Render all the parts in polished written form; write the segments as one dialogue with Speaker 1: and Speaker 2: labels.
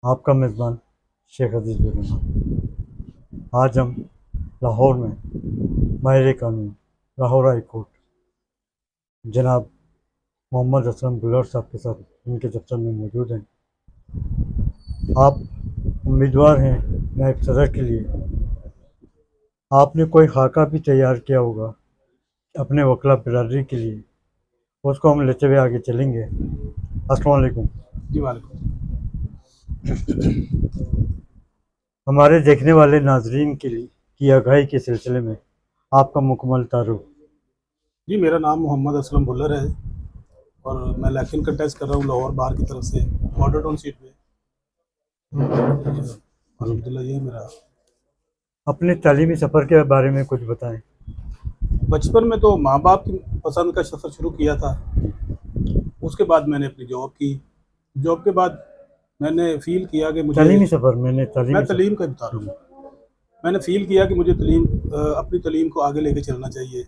Speaker 1: आपका मेज़बान शेख अजीज़ बेगम। आज हम लाहौर में माहिर कानून लाहौर हाई कोर्ट जनाब मोहम्मद असलम बुलर साहब के साथ उनके दफ्तर में मौजूद हैं। आप उम्मीदवार हैं नायब सदर के लिए। आपने कोई खाका भी तैयार किया होगा अपने वकला बिरादरी के लिए, उसको हम लेते हुए आगे चलेंगे। अस्सलाम वालेकुम।
Speaker 2: जी वालेकुम।
Speaker 1: हमारे देखने वाले नाजरीन के लिए की आगाही के सिलसिले में आपका मुकम्मल तारुफ।
Speaker 2: जी मेरा नाम मोहम्मद असलम भुल्लर है और मैं इलेक्शन कंटेस्ट कर रहा हूँ लाहौर बार की तरफ से मॉडल टाउन सीट पे।
Speaker 1: जी,
Speaker 2: अल्हम्दुलिल्लाह यही मेरा।
Speaker 1: अपने तालीमी सफ़र के बारे में कुछ बताएं।
Speaker 2: बचपन में तो माँ बाप की पसंद का सफ़र शुरू किया था। उसके बाद मैंने अपनी जॉब की। जॉब के बाद मैंने फ़ील किया कि मुझे,
Speaker 1: तालीमी सफ़र
Speaker 2: मैं
Speaker 1: तालीमी
Speaker 2: तलीम का बता रहा
Speaker 1: सफ़र।
Speaker 2: हूँ, मैंने फ़ील किया कि मुझे अपनी तलीम को आगे लेके चलना चाहिए।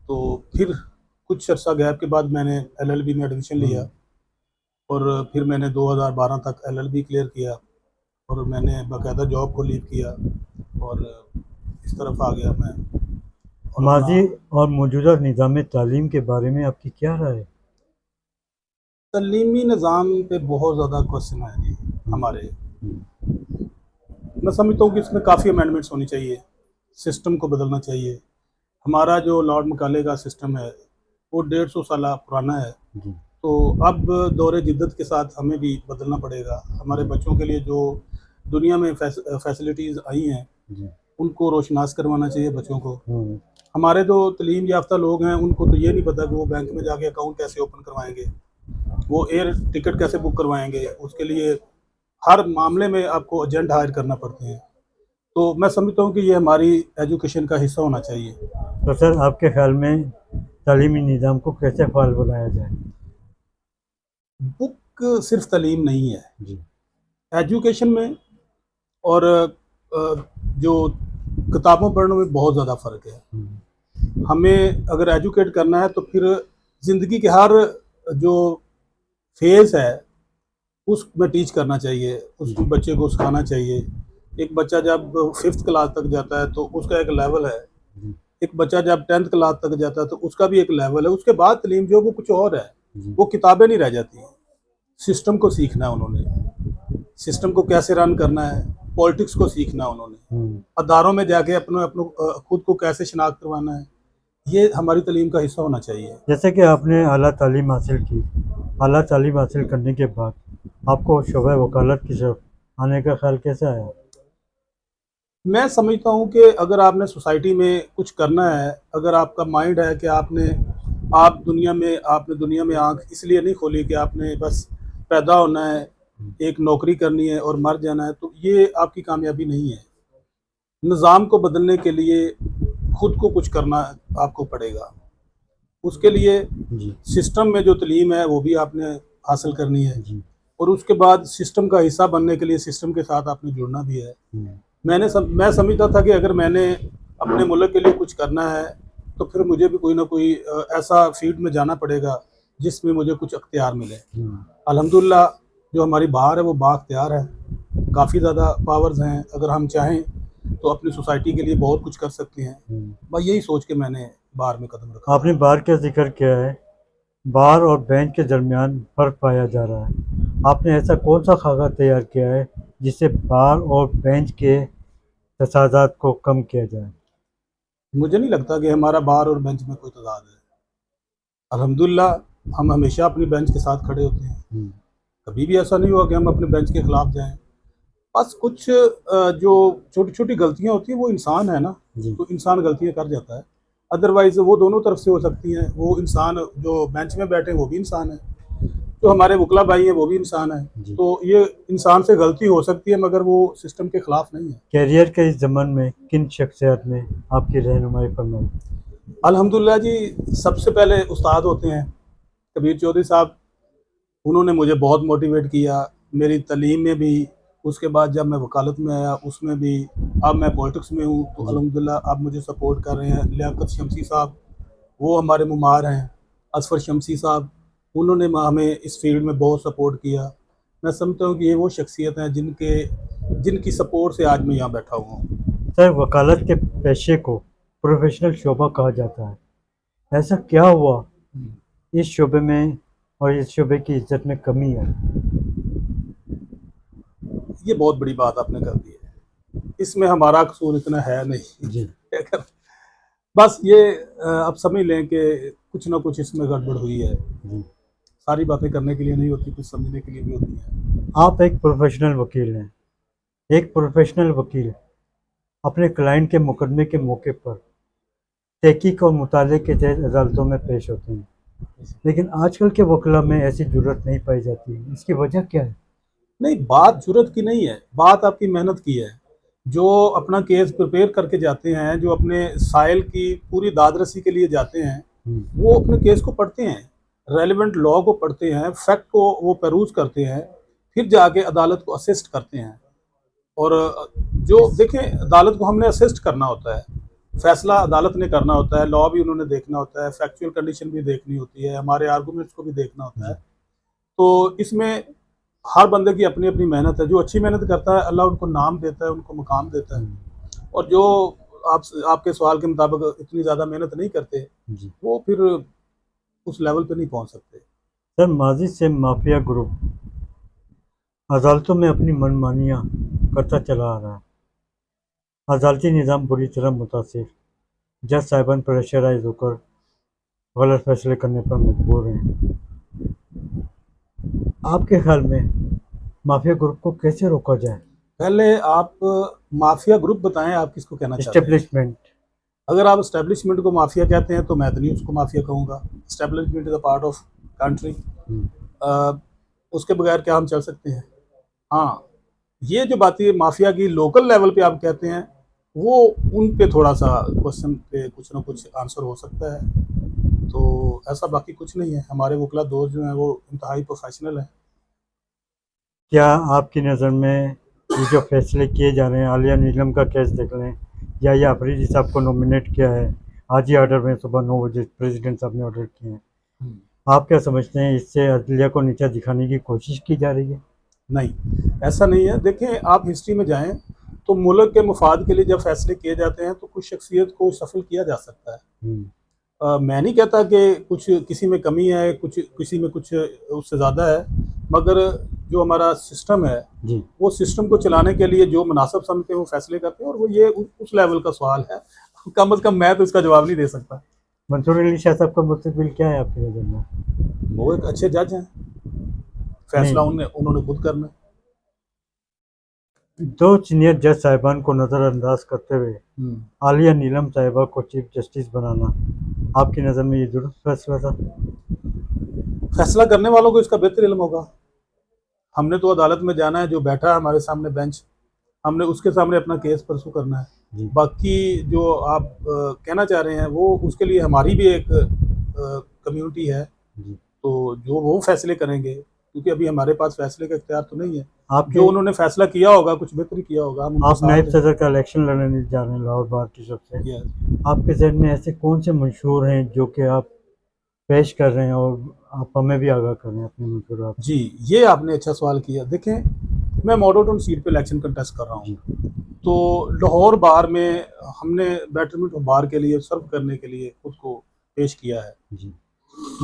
Speaker 2: तो फिर कुछ अर्सा गैप के बाद मैंने LLB में एडमिशन लिया और फिर मैंने 2012 तक LLB क्लियर किया और मैंने बाकायदा जॉब को लीव किया और इस तरफ आ गया मैं और अपना।
Speaker 1: माजी और मौजूदा निज़ाम तालीम के बारे में आपकी क्या राय है?
Speaker 2: तलीमी निज़ाम पे बहुत ज़्यादा क्वेश्चन है जी हमारे। मैं समझता हूँ कि इसमें काफ़ी अमेंडमेंट्स होनी चाहिए, सिस्टम को बदलना चाहिए। हमारा जो लॉर्ड मकाले का सिस्टम है वो 150 साल पुराना है। तो अब दौरे जिद्दत के साथ हमें भी बदलना पड़ेगा। हमारे बच्चों के लिए जो दुनिया में फैसिलिटीज़ आई हैं उनको रोशनास करवाना चाहिए बच्चों को। हमारे जो तलीम याफ्ता लोग हैं उनको तो ये नहीं पता कि वो बैंक में जाके अकाउंट कैसे ओपन करवाएंगे, वो एयर टिकट कैसे बुक करवाएंगे। उसके लिए हर मामले में आपको एजेंट हायर करना पड़ते हैं। तो मैं समझता हूँ कि ये हमारी एजुकेशन का हिस्सा होना चाहिए।
Speaker 1: तो सर, आपके ख्याल में तालीमी निज़ाम को कैसे फ़ाल बनाया जाए?
Speaker 2: बुक सिर्फ तलीम नहीं है,
Speaker 1: जी,
Speaker 2: एजुकेशन में और जो किताबों पढ़ने में बहुत ज़्यादा फ़र्क है। हमें अगर एजुकेट करना है तो फिर ज़िंदगी के हर जो फेज़ है उसमें टीच करना चाहिए, उस बच्चे को सिखाना चाहिए। एक बच्चा जब 5th क्लास तक जाता है तो उसका एक लेवल है, एक बच्चा जब 10th क्लास तक जाता है तो उसका भी एक लेवल है। उसके बाद तलीम जो वो कुछ और है, वो किताबें नहीं रह जाती, सिस्टम को सीखना है उन्होंने, सिस्टम को कैसे रन करना है, पॉलिटिक्स को सीखना है उन्होंने, अदारों में जाके अपने अपने खुद को कैसे शनाख्त करवाना है। ये हमारी तलीम का हिस्सा होना चाहिए।
Speaker 1: जैसे कि आपने आला तालीम हासिल की, आला तालीम हासिल करने के बाद आपको शोबे वकालत की तरफ आने का ख्याल कैसे आया?
Speaker 2: मैं समझता हूँ कि अगर आपने सोसाइटी में कुछ करना है, अगर आपका माइंड है कि आपने दुनिया में आँख इसलिए नहीं खोली कि आपने बस पैदा होना है, एक नौकरी करनी है और मर जाना है, तो ये आपकी कामयाबी नहीं है। निज़ाम को बदलने के लिए खुद को कुछ करना आपको पड़ेगा। उसके लिए
Speaker 1: जी,
Speaker 2: सिस्टम में जो तलीम है वो भी आपने हासिल करनी है
Speaker 1: जी,
Speaker 2: और उसके बाद सिस्टम का हिस्सा बनने के लिए सिस्टम के साथ आपने जुड़ना भी है। मैं समझता था कि अगर मैंने अपने मुल्क के लिए कुछ करना है तो फिर मुझे भी कोई ना कोई ऐसा फील्ड में जाना पड़ेगा जिसमें मुझे कुछ अख्तियार मिले। अल्हम्दुलिल्लाह जो हमारी बाहर है वो बाख्तियार है, काफ़ी ज़्यादा पावर्स हैं। अगर हम चाहें तो अपनी सोसाइटी के लिए बहुत कुछ कर सकते हैं। बस यही सोच के मैंने बाहर में कदम रखा।
Speaker 1: आपने बार का जिक्र किया है। बार और बेंच के दरमियान फ़र्क पाया जा रहा है। आपने ऐसा कौन सा खाका तैयार किया है जिससे बार और बेंच के तसादात को कम किया जाए?
Speaker 2: मुझे नहीं लगता कि हमारा बार और बेंच में कोई तजाद है। अल्हम्दुलिल्लाह हम हमेशा अपनी बेंच के साथ खड़े होते हैं, कभी भी ऐसा नहीं हुआ कि हम अपने बेंच के खिलाफ जाएं। बस कुछ जो छोटी छोटी गलतियां होती हैं, वो इंसान है ना,
Speaker 1: जी,
Speaker 2: तो इंसान गलतियां कर जाता है। अदरवाइज वो दोनों तरफ से हो सकती हैं। वो इंसान जो बेंच में बैठे हैं वो भी इंसान है, जो हमारे वकला भाई हैं वो भी इंसान है।
Speaker 1: जी।
Speaker 2: तो ये इंसान से गलती हो सकती है मगर वो सिस्टम के खिलाफ नहीं है।
Speaker 1: कैरियर के इस ज़मन में किन शख्सियत ने आपकी रहनुमाई फरमाई?
Speaker 2: अल्हम्दुलिल्लाह जी, सबसे पहले उस्ताद होते हैं कबीर चौधरी साहब। उन्होंने मुझे बहुत मोटिवेट किया मेरी तलीम में भी। उसके बाद जब मैं वकालत में आया उसमें भी, अब मैं पॉलिटिक्स में हूँ तो
Speaker 1: जी,
Speaker 2: अल्हम्दुलिल्लाह अब मुझे सपोर्ट कर रहे हैं। लियाकत शमसी साहब, वो हमारे मुमार हैं। असफ़र शमसी साहब, उन्होंने हमें इस फील्ड में बहुत सपोर्ट किया। میں سمجھتا ہوں کہ یہ وہ شخصیت ہیں جن کی سپورٹ سے آج میں یہاں بیٹھا ہوا ہوں۔
Speaker 1: سر وکالت کے پیشے کو پروفیشنل شعبہ کہا جاتا ہے، ایسا کیا ہوا اس شعبے میں اور اس شعبے کی عزت میں کمی ہے؟
Speaker 2: یہ بہت بڑی بات آپ نے کر دی ہے، اس میں ہمارا قصور اتنا ہے نہیں
Speaker 1: جی
Speaker 2: بس یہ آپ سمجھ لیں کہ کچھ نہ کچھ اس میں گڑبڑ ہوئی ہے۔
Speaker 1: جی
Speaker 2: ساری باتیں کرنے کے لیے نہیں ہوتی، کچھ سمجھنے کے لیے بھی ہوتی ہیں۔
Speaker 1: آپ ایک پروفیشنل وکیل ہیں، ایک پروفیشنل وکیل اپنے کلائنٹ کے مقدمے کے موقع پر تحقیق اور مطالعے کے تحت عدالتوں میں پیش ہوتے ہیں، لیکن آج کل کے وکلا میں ایسی جرت نہیں پائی جاتی، اس کی وجہ کیا ہے؟
Speaker 2: نہیں، بات جرت کی نہیں ہے، بات آپ کی محنت کی ہے۔ جو اپنا کیس پریپیئر کر کے جاتے ہیں، جو اپنے سائل کی پوری داد رسی کے لیے جاتے ہیں، وہ اپنے کیس کو پڑھتے ہیں، ریلیونٹ لا کو پڑھتے ہیں، فیکٹ کو وہ پیروز کرتے ہیں، پھر جا کے عدالت کو اسسٹ کرتے ہیں۔ اور جو دیکھیں، عدالت کو ہم نے اسسٹ کرنا ہوتا ہے، فیصلہ عدالت نے کرنا ہوتا ہے، لا بھی انہوں نے دیکھنا ہوتا ہے، فیکچوئل کنڈیشن بھی دیکھنی ہوتی ہے، ہمارے آرگومنٹس کو بھی دیکھنا ہوتا ہے۔ تو اس میں ہر بندے کی اپنی اپنی محنت ہے، جو اچھی محنت کرتا ہے اللہ ان کو نام دیتا ہے، ان کو مقام دیتا ہے، اور جو آپ کے سوال کے مطابق اتنی زیادہ محنت نہیں کرتے،
Speaker 1: جی
Speaker 2: وہ پھر اس لیول پہ نہیں پہنچ سکتے۔
Speaker 1: سر ماضی سے مافیا گروپ عدالتوں میں اپنی منمانیاں کرتا چلا آ رہا ہے، عدالتی نظام بری طرح متاثر، جج صاحبان پریشرائز ہو کر غلط فیصلے کرنے پر مجبور ہیں۔ آپ کے خیال میں مافیا گروپ کو کیسے روکا جائے؟
Speaker 2: پہلے آپ مافیا گروپ بتائیں، آپ کس کو کہنا چاہتے ہیں؟
Speaker 1: اسٹیبلشمنٹ۔
Speaker 2: اگر آپ اسٹیبلشمنٹ کو مافیا کہتے ہیں تو میں تو نہیں اس کو مافیا کہوں گا۔ Establishment is a part of country, اس کے بغیر کیا ہم چل سکتے ہیں؟ ہاں، یہ جو بات ہے مافیا کی لوکل لیول پہ آپ کہتے ہیں، وہ ان پہ تھوڑا سا کوشچن پہ کچھ نہ کچھ آنسر ہو سکتا ہے، تو ایسا باقی کچھ نہیں ہے۔ ہمارے وکلا دوست جو ہیں وہ انتہائی پروفیشنل ہیں۔
Speaker 1: کیا آپ کی نظر میں یہ جو فیصلے کیے جا رہے ہیں، عالیہ نیلم کا کیس دیکھ لیں یا یہ افریدی صاحب کو نومینیٹ کیا ہے، آج ہی آرڈر میں صبح 9 بجے پریزیڈنٹ صاحب نے آرڈر کیے ہیں، آپ کیا سمجھتے ہیں اس سے عدلیہ کو نیچا دکھانے کی کوشش کی جا رہی ہے؟
Speaker 2: نہیں، ایسا نہیں ہے۔ دیکھیں، آپ ہسٹری میں جائیں تو ملک کے مفاد کے لیے جب فیصلے کیے جاتے ہیں تو کچھ شخصیت کو شفل کیا جا سکتا ہے۔ میں نہیں کہتا کہ کچھ کسی میں کمی ہے، کچھ کسی میں کچھ اس سے زیادہ ہے، مگر جو ہمارا سسٹم ہے
Speaker 1: جی
Speaker 2: وہ سسٹم کو چلانے کے لیے جو مناسب سمجھتے ہیں وہ فیصلے کرتے ہیں، اور وہ یہ اس لیول کا سوال ہے، کم از کم میں تو اس کا جواب نہیں دے سکتا۔
Speaker 1: منصور علی شاہ صاحب کا مستقبل کیا ہے آپ کی نظر میں؟
Speaker 2: وہ ایک اچھے جج ہیں، فیصلہ انہوں نے خود کرنا ہے۔
Speaker 1: دو سینئر جج صاحبان کو نظر انداز کرتے ہوئے عالیہ نیلم صاحبہ کو چیف جسٹس بنانا آپ کی نظر میں یہ درست فیصلہ تھا؟
Speaker 2: فیصلہ کرنے والوں کو اس کا بہتر علم ہوگا۔ ہم نے تو عدالت میں جانا ہے، جو بیٹھا ہے ہمارے سامنے بینچ، ہم نے اس کے سامنے اپنا کیس پرسو کرنا ہے۔
Speaker 1: جی
Speaker 2: باقی جو آپ کہنا چاہ رہے ہیں وہ اس کے لیے ہماری بھی ایک کمیونٹی ہے،
Speaker 1: جی
Speaker 2: تو جو وہ فیصلے کریں گے، کیونکہ ابھی ہمارے پاس فیصلے کا اختیار تو نہیں ہے۔
Speaker 1: آپ
Speaker 2: جو انہوں نے فیصلہ کیا ہوگا، کچھ بہتری کیا ہوگا، ہم ان کو
Speaker 1: آپ
Speaker 2: ساتھ
Speaker 1: نائب
Speaker 2: دیں
Speaker 1: صدر کا الیکشن لڑنے جا رہے ہیں لاہور بار کی طرف سے،
Speaker 2: گے۔
Speaker 1: آپ کے ذہن میں ایسے کون سے منشور ہیں جو کہ آپ پیش کر رہے ہیں اور آپ ہمیں بھی آگاہ کر رہے ہیں اپنے منشورات؟
Speaker 2: جی، یہ آپ نے اچھا سوال کیا۔ دیکھیں، میں ماڈل ٹاؤن سیٹ پہ الیکشن کنٹیسٹ کر رہا ہوں،
Speaker 1: جی
Speaker 2: تو لاہور بار میں ہم نے بیٹرمنٹ آف بار کے لیے سرو کرنے کے لیے خود کو پیش کیا ہے۔
Speaker 1: جی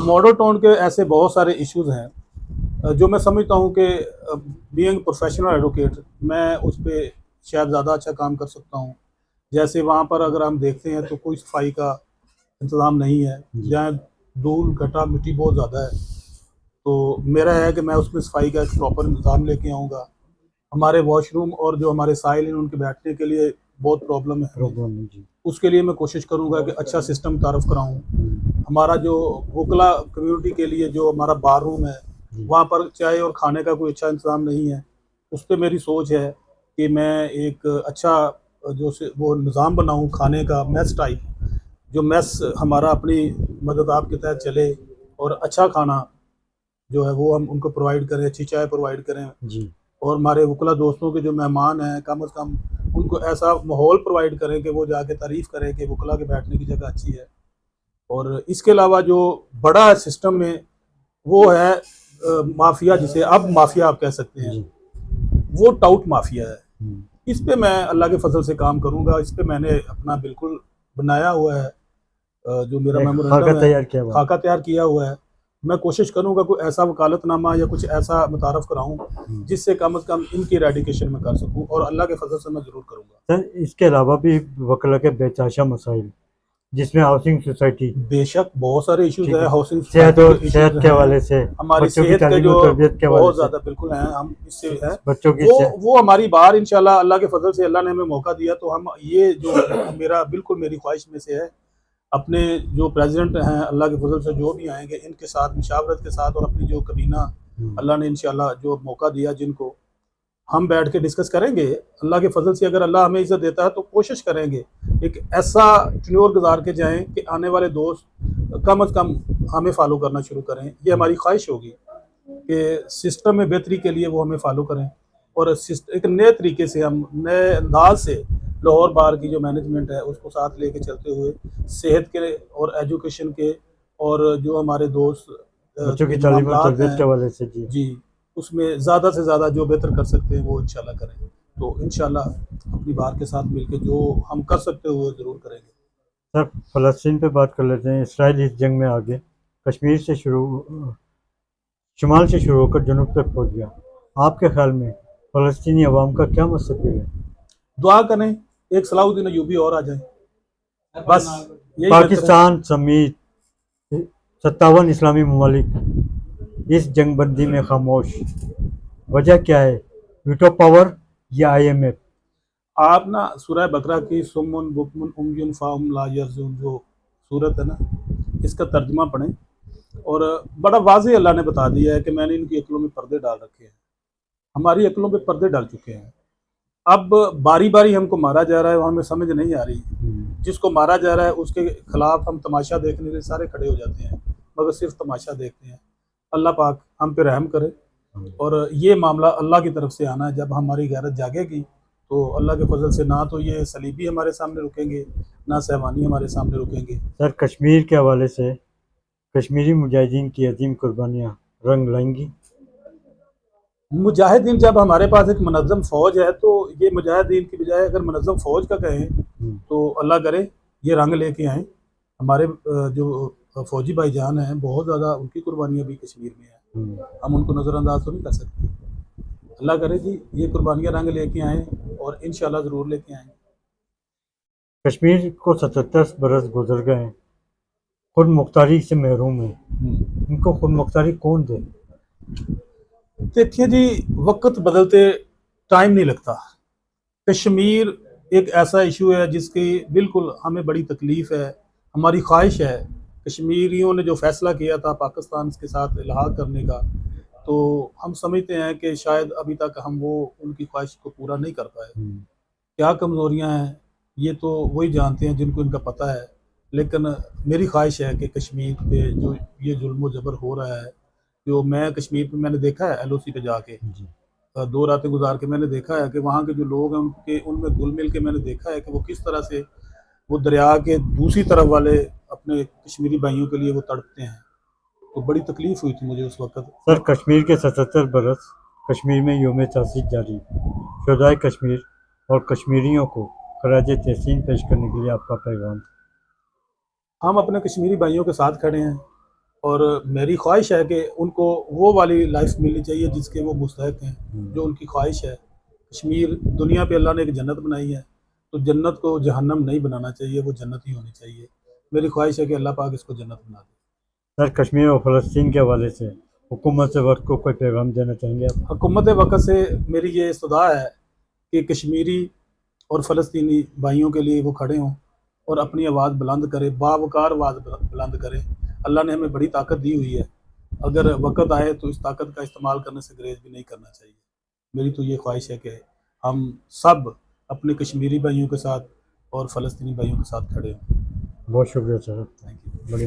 Speaker 2: ماڈل ٹاؤن کے ایسے بہت سارے ایشوز ہیں جو میں سمجھتا ہوں کہ بینگ پروفیشنل ایڈوکیٹ میں اس پہ شاید زیادہ اچھا کام کر سکتا ہوں۔ جیسے وہاں پر اگر ہم دیکھتے ہیں تو کوئی صفائی کا انتظام نہیں ہے، جہاں دھول گھٹا مٹی بہت زیادہ ہے، تو میرا ہے کہ میں اس میں صفائی کا ایک پراپر انتظام لے کے آؤں گا۔ ہمارے واش روم اور جو ہمارے سائل ہیں ان کے بیٹھنے کے لیے بہت پرابلم ہے ہمیں،
Speaker 1: پروگرام جی
Speaker 2: اس کے لیے میں کوشش کروں گا کہ اچھا سسٹم تعارف کراؤں۔ ہمارا جو وکلا کمیونٹی کے لیے جو ہمارا بار روم ہے، وہاں پر چائے اور کھانے کا کوئی اچھا انتظام نہیں ہے، اس پہ میری سوچ ہے کہ میں ایک اچھا جو وہ نظام بناؤں کھانے کا، میس ٹائپ، جو میس ہمارا اپنی مدد آپ کے تحت چلے اور اچھا کھانا جو ہے وہ ہم ان کو پرووائڈ کریں، اچھی چائے پرووائڈ کریں،
Speaker 1: جی
Speaker 2: اور ہمارے وکلا دوستوں کے جو مہمان ہیں کم از کم ان کو ایسا ماحول پرووائڈ کریں کہ وہ جا کے تعریف کریں کہ وکلا کے بیٹھنے کی جگہ اچھی ہے۔ اور اس کے علاوہ جو بڑا سسٹم میں وہ ہے माफिया जिसे अब माफिया आप कह सकते हैं,
Speaker 1: जी
Speaker 2: वो टाउट माफिया है।
Speaker 1: हम्म,
Speaker 2: इस पे मैं अल्लाह के फजल से काम करूंगा। इस पे मैंने अपना बिल्कुल बनाया हुआ है, जो मेरा
Speaker 1: एक खाका
Speaker 2: मेमोरेंडम है,
Speaker 1: तैयार किया हुआ है।
Speaker 2: खाका तैयार किया हुआ है। मैं कोशिश करूंगा कोई ऐसा वकालतनामा या कुछ ऐसा मुतारफ़ कराऊं जिससे कम से कम इनकी एरेडिकेशन में कर सकूं, और अल्लाह के फजल से मैं ज़रूर करूंगा।
Speaker 1: सर इसके अलावा भी वकला के बेतहाशा मसाइल जिसमें हाउसिंग सोसाइटी,
Speaker 2: बेशक बहुत सारे इश्यूज
Speaker 1: ठीक
Speaker 2: है,
Speaker 1: है,
Speaker 2: हाउसिंग
Speaker 1: सेहत
Speaker 2: सोसाइटी
Speaker 1: और
Speaker 2: के
Speaker 1: सेहत
Speaker 2: इश्यूज
Speaker 1: के
Speaker 2: हैं,
Speaker 1: हवाले से,
Speaker 2: हमारी
Speaker 1: बच्चों की
Speaker 2: सेहत के
Speaker 1: तालीम
Speaker 2: जो
Speaker 1: और तरबियत के हवाले
Speaker 2: बहुत
Speaker 1: से,
Speaker 2: ज़्यादा बिल्कुल हैं, हम इससे है
Speaker 1: बच्चों की
Speaker 2: वो हमारी बाहर इंशाल्लाह अल्लाह के फजल से अल्लाह ने हमें मौका दिया तो हम ये जो मेरा बिल्कुल मेरी ख्वाहिश में से है, अपने जो प्रेसिडेंट हैं अल्लाह के फजल से जो भी आएंगे इनके साथ मुशावरत के साथ, और अपनी जो कबीना अल्लाह ने इंशाल्लाह जो मौका दिया जिनको, हम बैठ के डिस्कस करेंगे। अल्लाह के फजल से अगर अल्लाह हमें इज्जत देता है तो कोशिश करेंगे एक ऐसा टन्योर गुजार के जाएं कि आने वाले दोस्त कम अज़ कम हमें फॉलो करना शुरू करें। ये हमारी ख्वाहिश होगी कि सिस्टम में बेहतरी के लिए वो हमें फॉलो करें, और एक नए तरीके से हम नए अंदाज से लाहौर बार की जो मैनेजमेंट है उसको साथ लेके चलते हुए सेहत के और एजुकेशन के, और जो हमारे दोस्त
Speaker 1: बच्चों की
Speaker 2: के जो
Speaker 1: तालीम और
Speaker 2: मामलात
Speaker 1: तरबियत के
Speaker 2: हैं,
Speaker 1: हवाले से। जी
Speaker 2: जी, उसमें ज़्यादा से ज़्यादा जो बेहतर कर सकते हैं वो इंशाल्लाह करें। तो इंशाल्लाह अपनी बार के साथ मिलके जो हम कर सकते हो वो ज़रूर करेंगे।
Speaker 1: सर फ़लस्तीन पे बात कर लेते हैं। इसराइल इस जंग में आगे कश्मीर से शुमाल से शुरू होकर जनूब तक पहुंच गया। आपके ख्याल में फ़लस्तीनी अवाम का क्या मुस्तकबिल है?
Speaker 2: दुआ करें एक सलाहुद्दीन अयूबी और आ जाए, बस यही बेहतर है।
Speaker 1: पाकिस्तान समेत 57 इस्लामी ममालिक इस जंगबंदी में खामोश, वजह क्या है? वीटो पावर या IMF?
Speaker 2: आप ना सूरह बकरा की सुम्मुन बुकमुन उम्युन फाहुम ला यरजुन जो सूरत है ना, इसका तर्जुमा पढ़ें, और बड़ा वाज़ेह अल्लाह ने बता दिया है कि मैंने इनकी अक्लों में पर्दे डाल रखे हैं। हमारी अक्लों पे पर्दे डाल चुके हैं। अब बारी बारी हमको मारा जा रहा है और हमें समझ नहीं आ रही। जिसको मारा जा रहा है उसके खिलाफ हम तमाशा देखने के लिए सारे खड़े हो जाते हैं, मगर सिर्फ तमाशा देखते हैं। अल्लाह पाक हम पे रहम करे, और ये मामला अल्लाह की तरफ से आना है। जब हमारी गैरत जागेगी तो अल्लाह के फजल से ना तो ये सलीबी हमारे सामने रुकेंगे, ना सहवानी हमारे सामने रुकेंगे।
Speaker 1: सर कश्मीर के हवाले से कश्मीरी मुजाहिदीन की अजीम कुर्बानियाँ रंग लाएंगी।
Speaker 2: मुजाहिदीन जब हमारे पास एक मुनज़्ज़म फ़ौज है तो ये मुजाहिदीन की बजाय अगर मुनज़्ज़म फ़ौज का कहें तो अल्लाह करे ये रंग लेके आएँ। हमारे जो फ़ौजी भाईजान हैं बहुत ज़्यादा उनकी कुर्बानियाँ भी कश्मीर में हैं, हम उनको नज़रअंदाज तो नहीं कर सकते। अल्लाह करे जी ये कुर्बानियाँ रंग लेके आएँ, और इंशाल्लाह ज़रूर लेके आएँगे।
Speaker 1: कश्मीर को 77 बरस गुजर गए हैं, खुद मुख्तारी से महरूम है। इनको खुद मुख्तारी कौन दे?
Speaker 2: देखिए जी, वक्त बदलते टाइम नहीं लगता। कश्मीर एक ऐसा इशू है जिसकी बिल्कुल हमें बड़ी तकलीफ़ है। हमारी ख्वाहिश है, कश्मीरियों ने जो फ़ैसला किया था पाकिस्तान के साथ इल्हाक़ करने का, तो हम समझते हैं कि शायद अभी तक हम वो उनकी ख्वाहिश को पूरा नहीं कर पाए। क्या कमज़ोरियाँ हैं ये तो वही जानते हैं जिनको इनका पता है, लेकिन मेरी ख्वाहिश है कि कश्मीर पे जो ये जुल्म ज़बर हो रहा है, जो मैं कश्मीर पे मैंने देखा है LOC पे जाके, 2 रातें गुजार के मैंने देखा है कि वहाँ के जो लोग हैं उनके उनमें घुल मिल के मैंने देखा है कि वो किस तरह से वो दरिया के दूसरी तरफ वाले अपने कश्मीरी भाइयों के लिए वो तड़पते हैं। तो बड़ी तकलीफ़ हुई थी मुझे उस वक़्त।
Speaker 1: सर कश्मीर के 77 बरस कश्मीर में योम तासीस जारी, शुहदाए कश्मीर और कश्मीरियों को खराज तहसीन पेश करने के लिए आपका पैगाम।
Speaker 2: हम अपने कश्मीरी भाइयों के साथ खड़े हैं, और मेरी ख्वाहिश है कि उनको वो वाली लाइफ मिलनी चाहिए जिसके वो मुस्तहक हैं, जो उनकी ख्वाहिश है। कश्मीर दुनिया पे अल्लाह ने एक जन्नत बनाई है, तो जन्नत को जहन्नम नहीं बनाना चाहिए, वो जन्नत ही होनी चाहिए। मेरी ख्वाहिश है कि अल्लाह पाक इसको जन्नत बना दे।
Speaker 1: सर कश्मीर और फ़लस्तीन के हवाले से हुकूमत से वक्त को कोई पैगाम देना चाहेंगे आप?
Speaker 2: हुकूमत वक़्त से मेरी ये इस्तदा है कि कश्मीरी और फ़लस्तीनी भाइयों के लिए वो खड़े हों और अपनी आवाज़ बुलंद करें, बावकार आवाज़ बुलंद करें। अल्लाह ने हमें बड़ी ताकत दी हुई है, अगर वक़्त आए तो इस ताकत का इस्तेमाल करने से गुरेज़ भी नहीं करना चाहिए। मेरी तो ये ख्वाहिश है कि हम सब अपने कश्मीरी भाइयों के साथ और फ़लस्तीनी भाइयों के साथ खड़े हों।
Speaker 1: बहुत शुक्रिया सर,
Speaker 2: थैंक यू।
Speaker 1: बड़ी